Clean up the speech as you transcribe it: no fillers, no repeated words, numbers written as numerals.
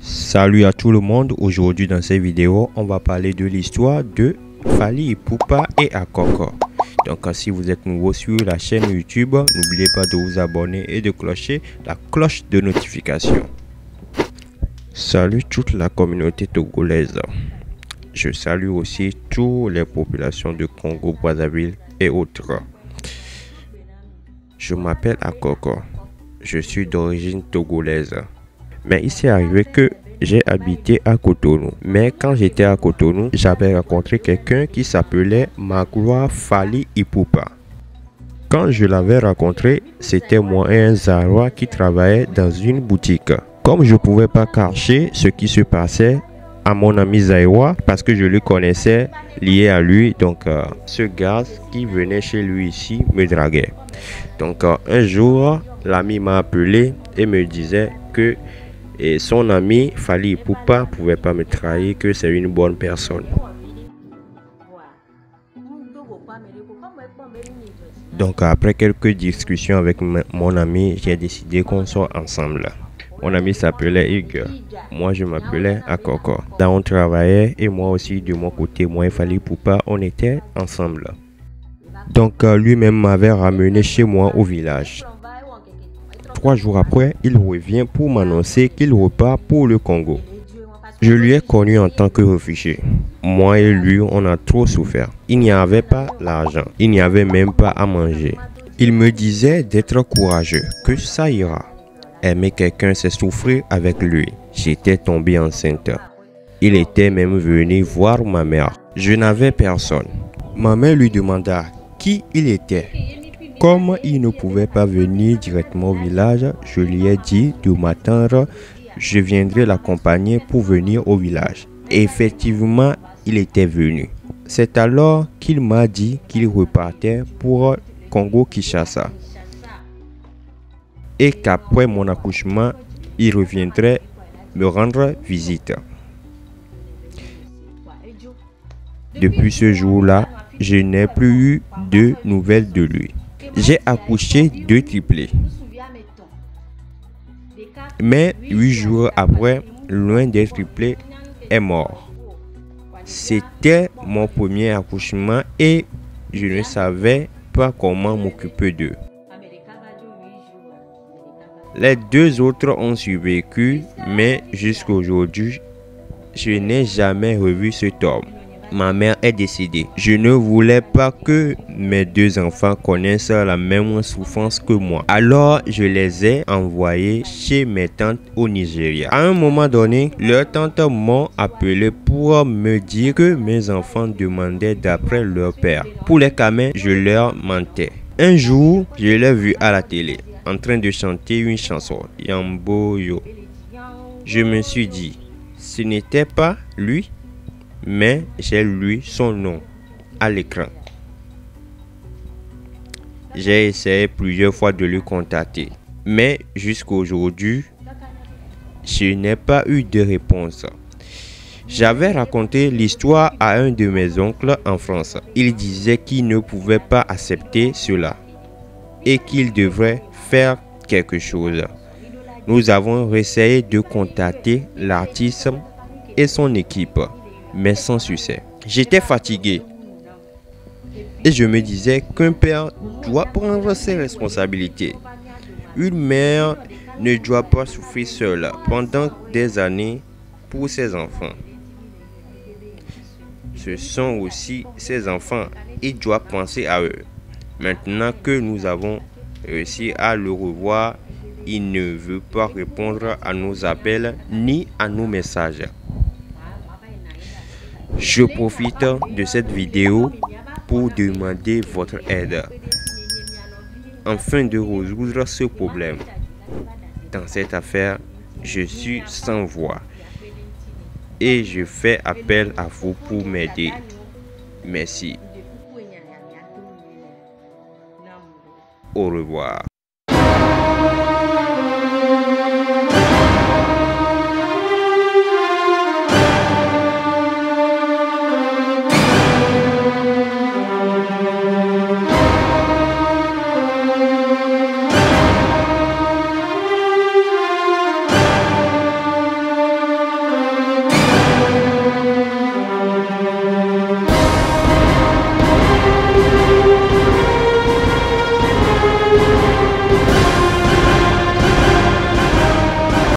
Salut à tout le monde, aujourd'hui dans cette vidéo on va parler de l'histoire de Fally Ipupa et Akoko. Donc si vous êtes nouveau sur la chaîne YouTube, n'oubliez pas de vous abonner et de clocher la cloche de notification. Salut toute la communauté togolaise. Je salue aussi toutes les populations de Congo, Brazzaville et autres. Je m'appelle Akoko. Je suis d'origine togolaise. Mais il s'est arrivé que j'ai habité à Cotonou. Mais quand j'étais à Cotonou, j'avais rencontré quelqu'un qui s'appelait Magloire Fally Ipupa. Quand je l'avais rencontré, c'était moi et un Zarois qui travaillait dans une boutique. Comme je ne pouvais pas cacher ce qui se passait à mon ami Zaïwa, parce que je le connaissais lié à lui, donc ce gars qui venait chez lui ici me draguait. Donc un jour, l'ami m'a appelé et me disait que son ami Fally Ipupa ne pouvait pas me trahir, que c'est une bonne personne. Donc après quelques discussions avec mon ami, j'ai décidé qu'on soit ensemble. Mon ami s'appelait Hugues, moi je m'appelais Akoko. Là on travaillait et moi aussi de mon côté, moi et Fally Ipupa, on était ensemble. Donc lui-même m'avait ramené chez moi au village. 3 jours après, il revient pour m'annoncer qu'il repart pour le Congo. Je lui ai connu en tant que réfugié. Moi et lui, on a trop souffert. Il n'y avait pas l'argent, il n'y avait même pas à manger. Il me disait d'être courageux, que ça ira. Aimer quelqu'un, c'est souffrir avec lui. J'étais tombé enceinte. Il était même venu voir ma mère. Je n'avais personne. Ma mère lui demanda qui il était. Comme il ne pouvait pas venir directement au village, je lui ai dit de m'attendre, je viendrai l'accompagner pour venir au village. Et effectivement, il était venu. C'est alors qu'il m'a dit qu'il repartait pour Congo-Kinshasa. Et qu'après mon accouchement, il reviendrait me rendre visite. Depuis ce jour-là, je n'ai plus eu de nouvelles de lui. J'ai accouché 2 triplés. Mais 8 jours après, l'un des triplés est mort. C'était mon premier accouchement et je ne savais pas comment m'occuper d'eux. Les 2 autres ont survécu, mais jusqu'à aujourd'hui, je n'ai jamais revu cet homme. Ma mère est décédée. Je ne voulais pas que mes 2 enfants connaissent la même souffrance que moi. Alors, je les ai envoyés chez mes tantes au Nigeria. À un moment donné, leurs tantes m'ont appelé pour me dire que mes enfants demandaient d'après leur père. Pour les camins, je leur mentais. Un jour, je l'ai vu à la télé, en train de chanter une chanson, Yamboyo. Je me suis dit, ce n'était pas lui, mais j'ai lu son nom à l'écran. J'ai essayé plusieurs fois de le contacter, mais jusqu'à aujourd'hui, je n'ai pas eu de réponse. J'avais raconté l'histoire à un de mes oncles en France. Il disait qu'il ne pouvait pas accepter cela et qu'il devrait faire quelque chose. Nous avons essayé de contacter l'artiste et son équipe, mais sans succès. J'étais fatigué et je me disais qu'un père doit prendre ses responsabilités. Une mère ne doit pas souffrir seule pendant des années pour ses enfants. Ce sont aussi ses enfants, il doit penser à eux. Maintenant que nous avons réussi à le revoir, il ne veut pas répondre à nos appels ni à nos messages. Je profite de cette vidéo pour demander votre aide afin de résoudre ce problème. Dans cette affaire, je suis sans voix et je fais appel à vous pour m'aider. Merci. Au revoir.